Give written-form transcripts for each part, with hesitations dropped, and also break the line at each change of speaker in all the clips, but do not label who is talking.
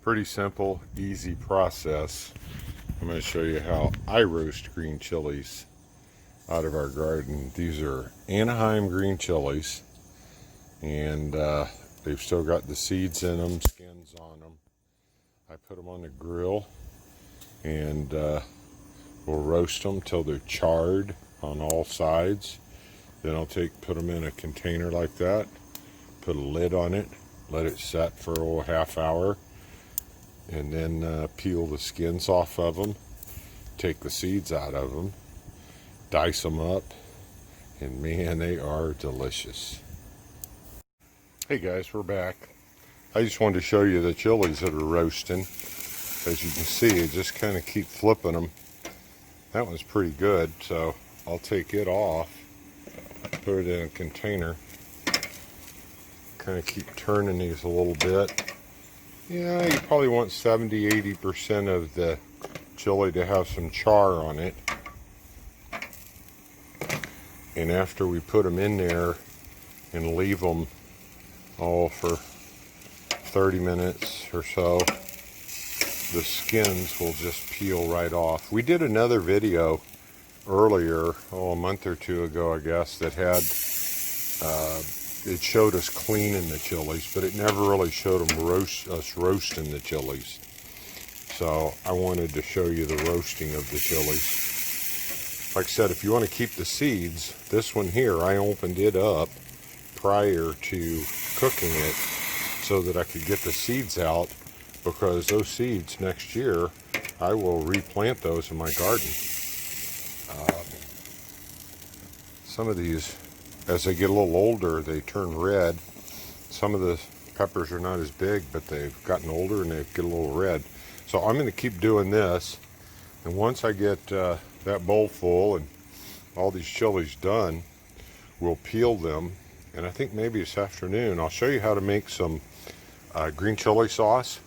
Pretty simple, easy process. I'm going to show you how I roast green chilies out of our garden. These are Anaheim green chilies, and they've still got the seeds in them, skins on them. I put them on the grill, and we'll roast them till they're charred on all sides. Then I'll put them in a container like that, put a lid on it, let it set for a half hour, and then peel the skins off of them, take the seeds out of them, dice them up, and man, they are delicious. Hey guys, we're back. I just wanted to show you the chilies that are roasting. As you can see, I just kind of keep flipping them. That one's pretty good, so I'll take it off, put it in a container, kind of keep turning these a little bit. Yeah, you probably want 70-80% of the chili to have some char on it. And after we put them in there and leave them all for 30 minutes or so, the skins will just peel right off. We did another video earlier, a month or two ago, I guess, that had it showed us cleaning the chilies, but it never really showed them us roasting the chilies. So I wanted to show you the roasting of the chilies. Like I said, if you want to keep the seeds, this one here, I opened it up prior to cooking it so that I could get the seeds out, because those seeds next year, I will replant those in my garden. Some of these, as they get a little older, they turn red. Some of the peppers are not as big, but they've gotten older and they get a little red. So I'm going to keep doing this, and once I get that bowl full and all these chilies done, we'll peel them. And I think maybe this afternoon I'll show you how to make some green chili sauce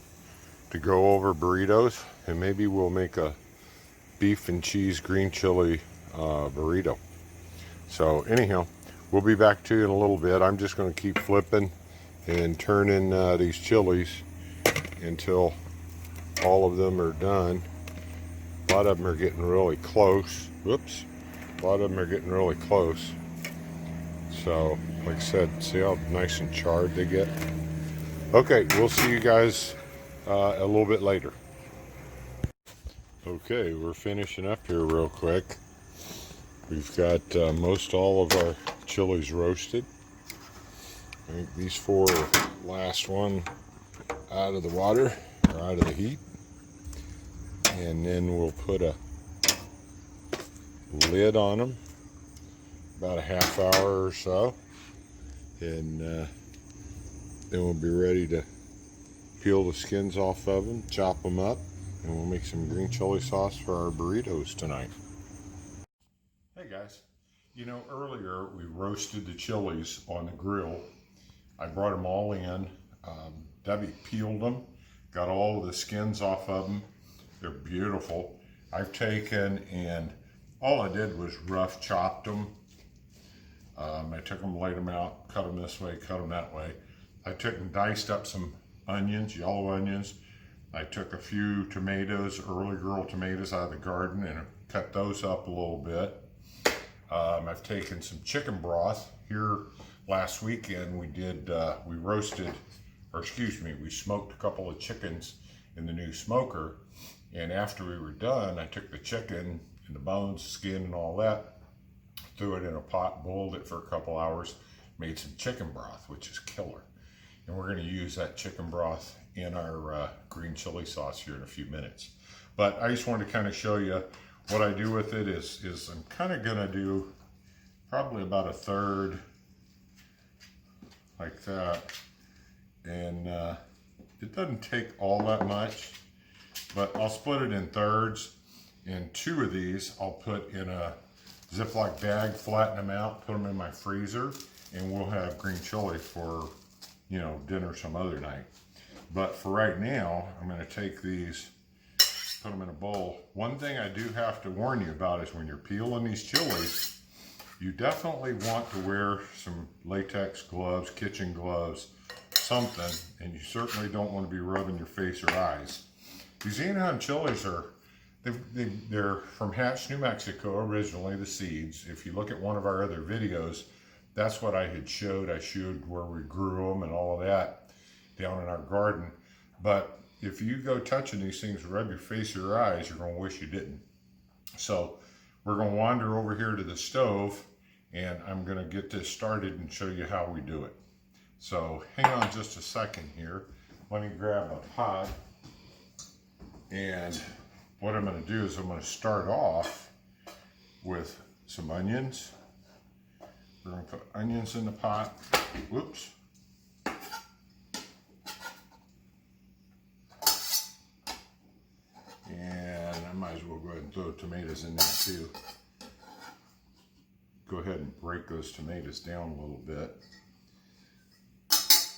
to go over burritos, and maybe we'll make a beef and cheese green chili burrito. So anyhow, we'll be back to you in a little bit. I'm just going to keep flipping and turning these chilies until all of them are done. A lot of them are getting really close. Whoops. A lot of them are getting really close. So, like I said, see how nice and charred they get? Okay, we'll see you guys a little bit later. Okay, we're finishing up here real quick. We've got most all of our chilies roasted. I think these four are the last one out of the water, or out of the heat. And then we'll put a lid on them, about a half hour or so. And then we'll be ready to peel the skins off of them, chop them up, and we'll make some green chili sauce for our burritos tonight. Hey guys, you know, earlier we roasted the chilies on the grill. I brought them all in. Debbie peeled them, got all of the skins off of them. They're beautiful. I've taken and all I did was rough chopped them. I took them, laid them out, cut them this way, cut them that way. I took and diced up some onions, yellow onions. I took a few tomatoes, early girl tomatoes out of the garden, and cut those up a little bit. I've taken some chicken broth. Here last weekend we roasted, or excuse me, we smoked a couple of chickens in the new smoker. And after we were done, I took the chicken and the bones, skin and all that, threw it in a pot, boiled it for a couple hours, made some chicken broth, which is killer. And we're going to use that chicken broth in our green chili sauce here in a few minutes. But I just wanted to kind of show you what I do with it is I'm kind of going to do probably about a third like that. And it doesn't take all that much, but I'll split it in thirds. And two of these I'll put in a Ziploc bag, flatten them out, put them in my freezer, and we'll have green chili for, you know, dinner some other night. But for right now, I'm going to take these, put them in a bowl. One thing I do have to warn you about is when you're peeling these chilies, you definitely want to wear some latex gloves, kitchen gloves, something, and you certainly don't want to be rubbing your face or eyes. These Anaheim chilies they're from Hatch, New Mexico originally, the seeds. If you look at one of our other videos, that's what I had showed. I showed where we grew them and all of that down in our garden. But if you go touching these things, rub your face or your eyes, you're going to wish you didn't. So we're going to wander over here to the stove, and I'm going to get this started and show you how we do it. So hang on just a second here. Let me grab a pot, and what I'm going to do is I'm going to start off with some onions. We're going to put onions in the pot. Whoops. And I might as well go ahead and throw tomatoes in there too. Go ahead and break those tomatoes down a little bit.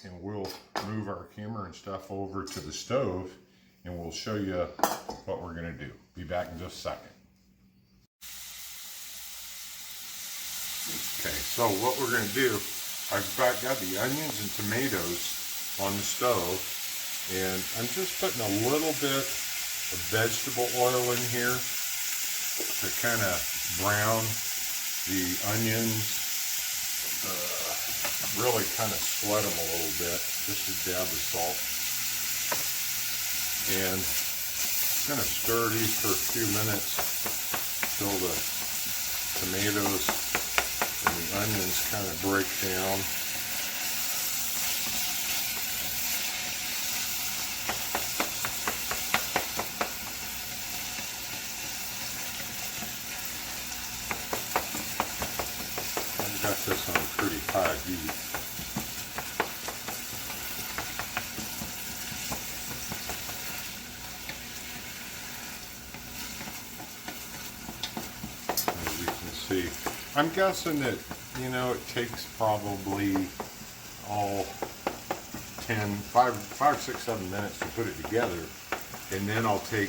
And we'll move our camera and stuff over to the stove, and we'll show you what we're going to do. Be back in just a second. Okay, so what we're going to do, I've got the onions and tomatoes on the stove, and I'm just putting a little bit of vegetable oil in here to kind of brown the onions, really kind of sweat them a little bit, just a dab of salt. And I'm going to stir these for a few minutes till the tomatoes and the onions kind of break down. I've got this on pretty high heat. I'm guessing that, it takes probably all 5, 6, 7 minutes to put it together, and then I'll take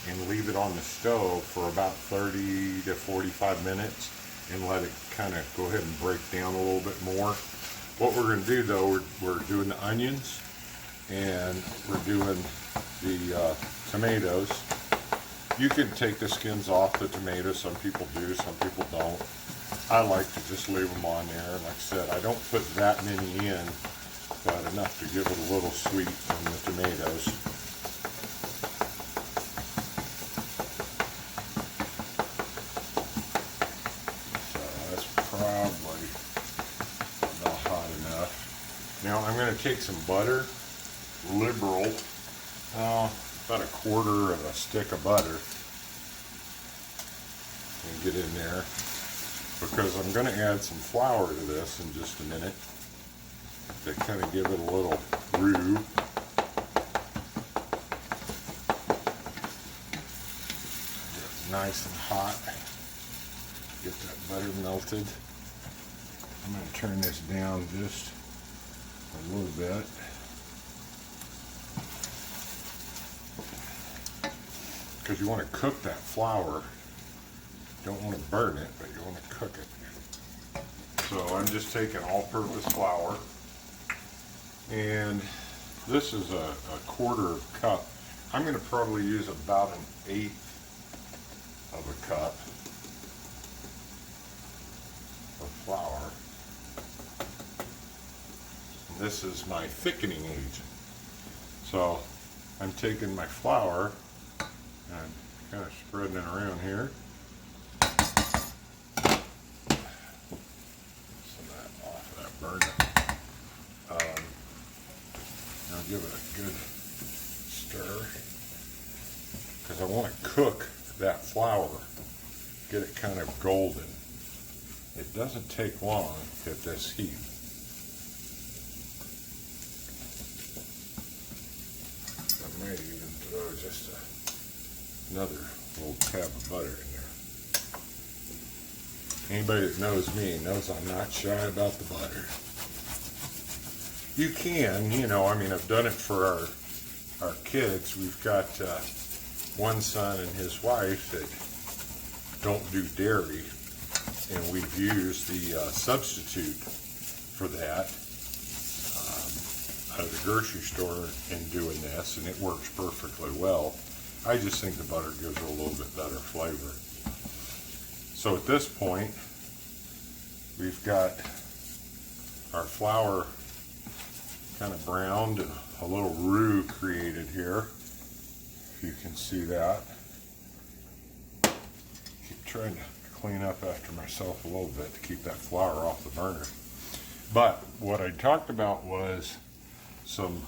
and leave it on the stove for about 30 to 45 minutes and let it kind of go ahead and break down a little bit more. What we're going to do though, we're doing the onions and we're doing the tomatoes. You can take the skins off the tomatoes. Some people do, some people don't. I like to just leave them on there. Like I said, I don't put that many in, but enough to give it a little sweet from the tomatoes. So that's probably about hot enough. Now I'm going to take some butter, liberal, about a quarter of a stick of butter, and get in there, because I'm going to add some flour to this in just a minute to kind of give it a little roux. Get it nice and hot. Get that butter melted. I'm going to turn this down just a little bit. Because you want to cook that flour. You don't want to burn it, but you want to cook it. So I'm just taking all-purpose flour, and this is a quarter cup. I'm going to probably use about 1/8 of a cup of flour. And this is my thickening agent. So I'm taking my flour and I'm kind of spreading it around here. Burn it. Now give it a good stir, because I want to cook that flour, get it kind of golden. It doesn't take long at this heat. I might even throw just another little tab of butter in there. Anybody that knows me knows I'm not shy about the butter. You can, I've done it for our kids. We've got one son and his wife that don't do dairy, and we've used the substitute for that. the grocery store and doing this, and it works perfectly well. I just think the butter gives it a little bit better flavor. So at this point, we've got our flour kind of browned and a little roux created here, if you can see that. Keep trying to clean up after myself a little bit to keep that flour off the burner. But what I talked about was some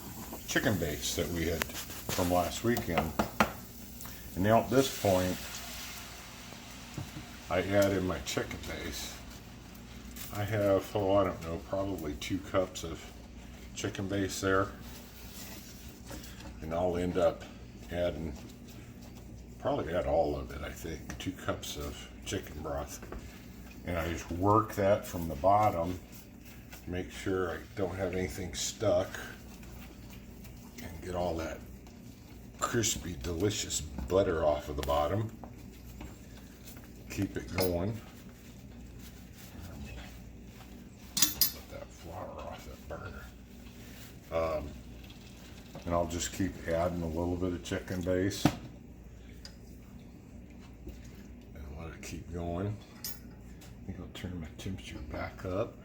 chicken base that we had from last weekend. And now at this point, I add in my chicken base. I have, oh, I don't know, probably 2 cups of chicken base there. And I'll end up adding, probably add all of it, I think. 2 cups of chicken broth. And I just work that from the bottom, make sure I don't have anything stuck, and get all that crispy, delicious butter off of the bottom. Keep it going. Let that flour off that burner. And I'll just keep adding a little bit of chicken base. And let it keep going. I think I'll turn my temperature back up.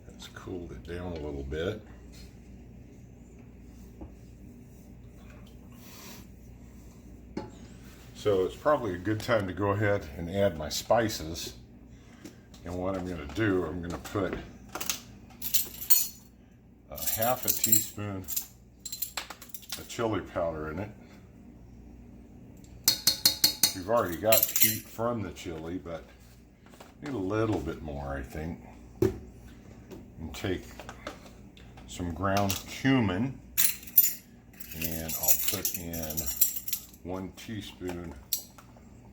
That's cooled it down a little bit. So it's probably a good time to go ahead and add my spices. And what I'm going to do, I'm going to put half a teaspoon of chili powder in it. We've already got heat from the chili, but need a little bit more, I think. And take some ground cumin, and I'll put in 1 teaspoon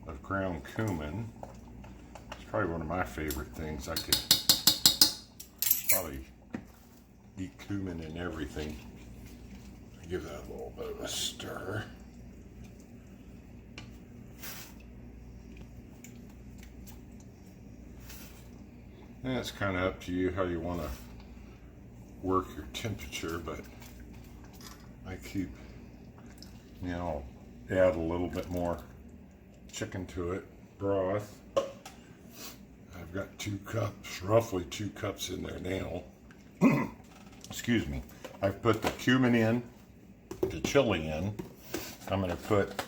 of ground cumin. It's probably one of my favorite things. I could probably eat cumin in everything. Give that a little bit of a stir. And it's kind of up to you how you want to work your temperature, but I keep, you know, add a little bit more chicken to it, broth. I've got 2 cups, roughly 2 cups in there now. Excuse me. I've put the cumin in, the chili in. I'm going to put,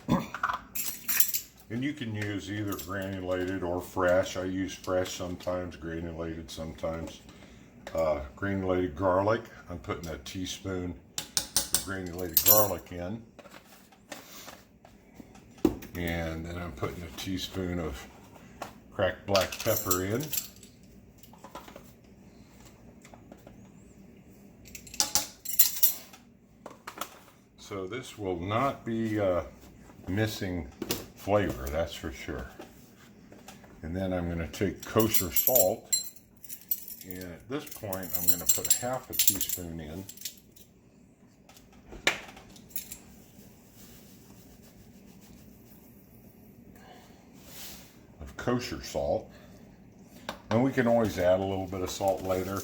and you can use either granulated or fresh. I use fresh sometimes, granulated sometimes. Granulated garlic. I'm putting a teaspoon of granulated garlic in. And then I'm putting a teaspoon of cracked black pepper in. So this will not be missing flavor, that's for sure. And then I'm going to take kosher salt. And at this point, I'm going to put half a teaspoon in. Kosher salt, and we can always add a little bit of salt later.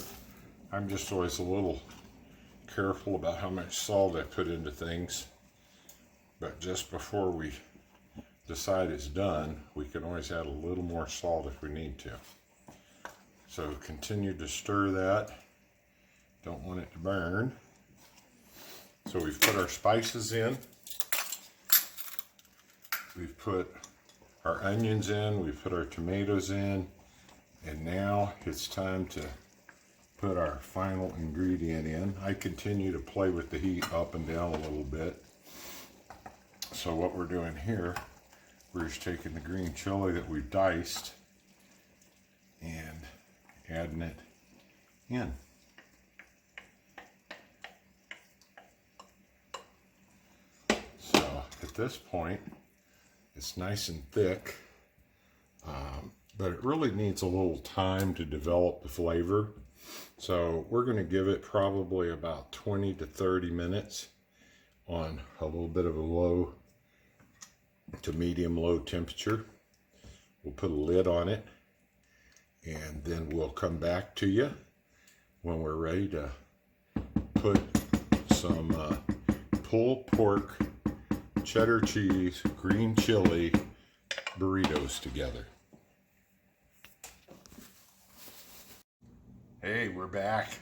I'm just always a little careful about how much salt I put into things, but just before we decide it's done, we can always add a little more salt if we need to. So continue to stir that. Don't want it to burn. So we've put our spices in. We've put our onions in, we put our tomatoes in, and now it's time to put our final ingredient in. I continue to play with the heat up and down a little bit. So what we're doing here, we're just taking the green chili that we've diced and adding it in. So at this point, it's nice and thick, but it really needs a little time to develop the flavor. So we're going to give it probably about 20 to 30 minutes on a little bit of a low to medium low temperature. We'll put a lid on it, and then we'll come back to you when we're ready to put some pulled pork, cheddar cheese, green chili burritos together. Hey, we're back.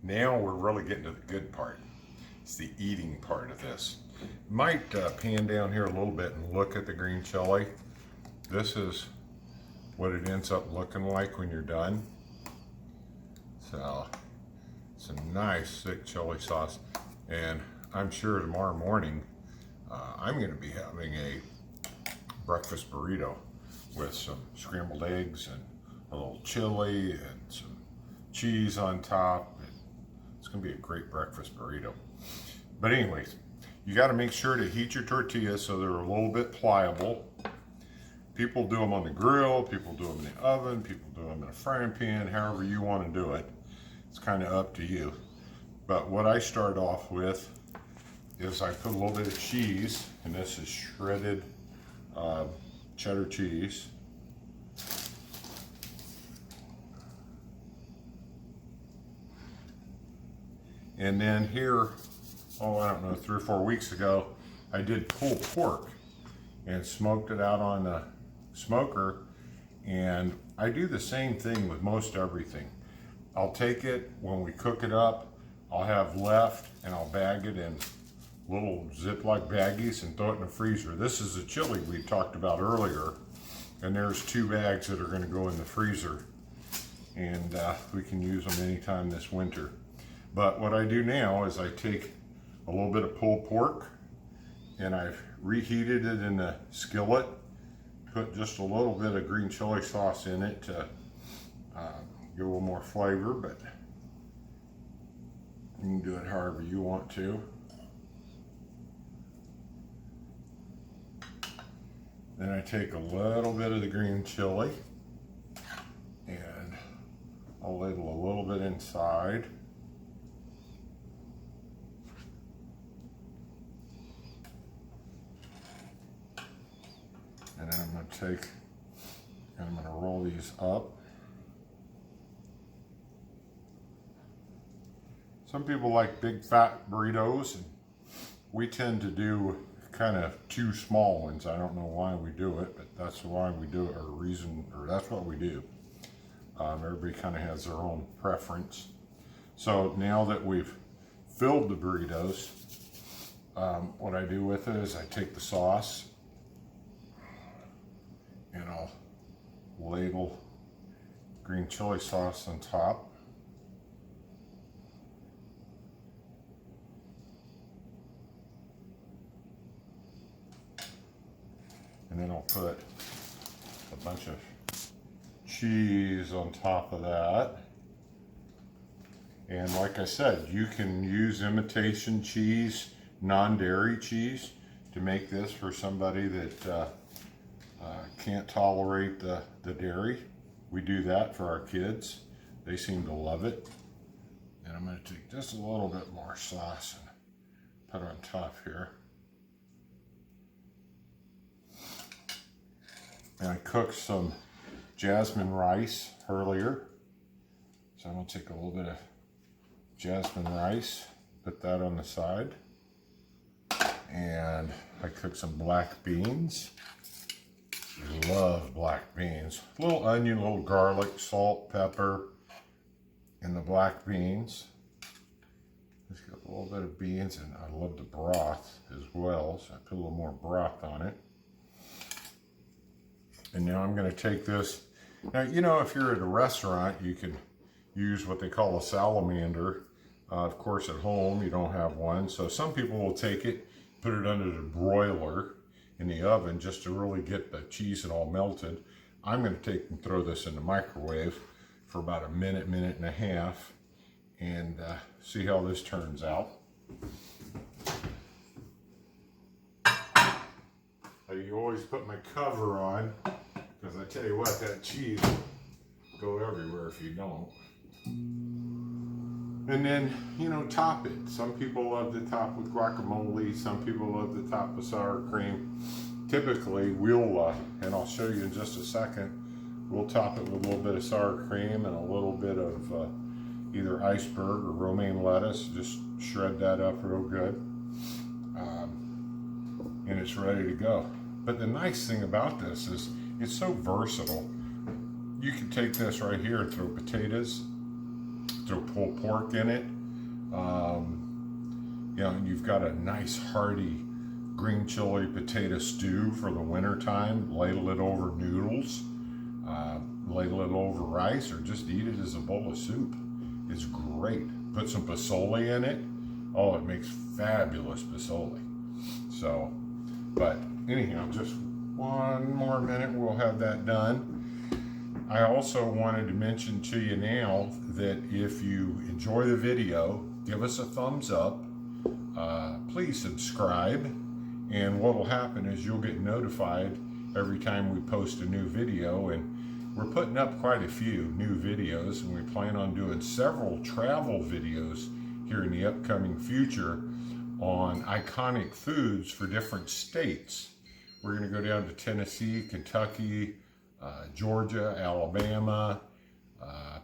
Now we're really getting to the good part. It's the eating part of this. Might pan down here a little bit and look at the green chili. This is what it ends up looking like when you're done. So, some nice thick chili sauce. And I'm sure tomorrow morning, I'm gonna be having a breakfast burrito with some scrambled eggs and a little chili and some cheese on top. It's gonna be a great breakfast burrito. But anyways, you gotta make sure to heat your tortillas so they're a little bit pliable. People do them on the grill, people do them in the oven, people do them in a frying pan, however you wanna do it. It's kind of up to you. But what I start off with is I put a little bit of cheese, and this is shredded cheddar cheese. And then here, oh, I don't know, 3 or 4 weeks ago, I did pulled pork and smoked it out on the smoker. And I do the same thing with most everything. I'll take it, when we cook it up, I'll have left and I'll bag it in little Ziploc baggies and throw it in the freezer. This is the chili we talked about earlier, and there's 2 bags that are going to go in the freezer, and we can use them anytime this winter. But what I do now is I take a little bit of pulled pork and I've reheated it in the skillet, put just a little bit of green chili sauce in it to get a little more flavor, but you can do it however you want to. Then I take a little bit of the green chili and I'll ladle a little bit inside. And then I'm going to take, and I'm going to roll these up. Some people like big fat burritos, and we tend to do kind of 2 small ones. I don't know why we do it, but that's why we do it, or reason, or that's what we do. Everybody kind of has their own preference. So now that we've filled the burritos, what I do with it is I take the sauce and I'll ladle green chili sauce on top. And then I'll put a bunch of cheese on top of that. And like I said, you can use imitation cheese, non-dairy cheese, to make this for somebody that can't tolerate the dairy. We do that for our kids. They seem to love it. And I'm going to take just a little bit more sauce and put it on top here. And I cooked some jasmine rice earlier. So I'm going to take a little bit of jasmine rice, put that on the side. And I cooked some black beans. Love black beans. A little onion, a little garlic, salt, pepper, and the black beans. Just got a little bit of beans, and I love the broth as well, so I put a little more broth on it. And now I'm going to take this. Now, you know, if you're at a restaurant, you can use what they call a salamander. Of course, at home, you don't have one. So some people will take it, put it under the broiler in the oven just to really get the cheese and all melted. I'm going to take and throw this in the microwave for about a minute, minute and a half, and see how this turns out. You always put my cover on, because I tell you what, that cheese will go everywhere if you don't. And then, you know, top it. Some people love to top with guacamole. Some people love to top with sour cream. Typically, we'll, and I'll show you in just a second, we'll top it with a little bit of sour cream and a little bit of either iceberg or romaine lettuce. Just shred that up real good. And it's ready to go. But the nice thing about this is it's so versatile. You can take this right here and throw potatoes, throw pulled pork in it. You know, and you've got a nice hearty green chili potato stew for the winter time. Ladle it over noodles, ladle it over rice, or just eat it as a bowl of soup. It's great. Put some pasoli in it. Oh, it makes fabulous pasoli. So, but anyhow, just one more minute, we'll have that done. I also wanted to mention to you now that if you enjoy the video, give us a thumbs up. Please subscribe, and what will happen is you'll get notified every time we post a new video. And we're putting up quite a few new videos, and we plan on doing several travel videos here in the upcoming future on iconic foods for different states. We're going to go down to Tennessee, Kentucky, Georgia, Alabama,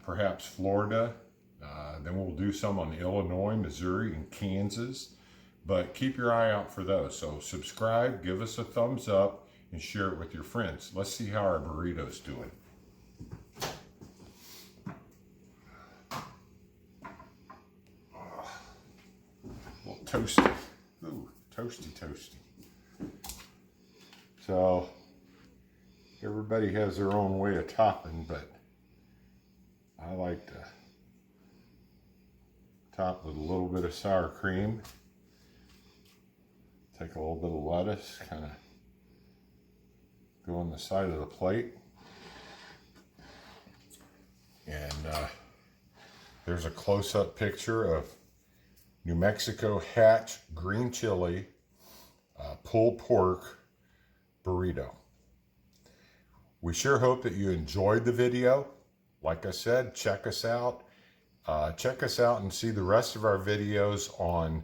perhaps Florida. Then we'll do some on Illinois, Missouri, and Kansas. But keep your eye out for those. So subscribe, give us a thumbs up, and share it with your friends. Let's see how our burrito's doing. A little toasty. Ooh, toasty, toasty. So everybody has their own way of topping, but I like to top with a little bit of sour cream. Take a little bit of lettuce, kind of go on the side of the plate. And there's a close-up picture of New Mexico Hatch green chili pulled pork burrito. We sure hope that you enjoyed the video. Like I said, check us out. Check us out and see the rest of our videos on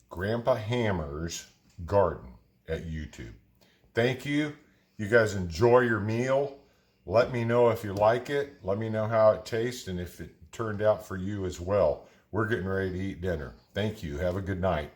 Grandpa Hammer's Garden at YouTube. Thank you. You guys enjoy your meal. Let me know if you like it. Let me know how it tastes and if it turned out for you as well. We're getting ready to eat dinner. Thank you. Have a good night.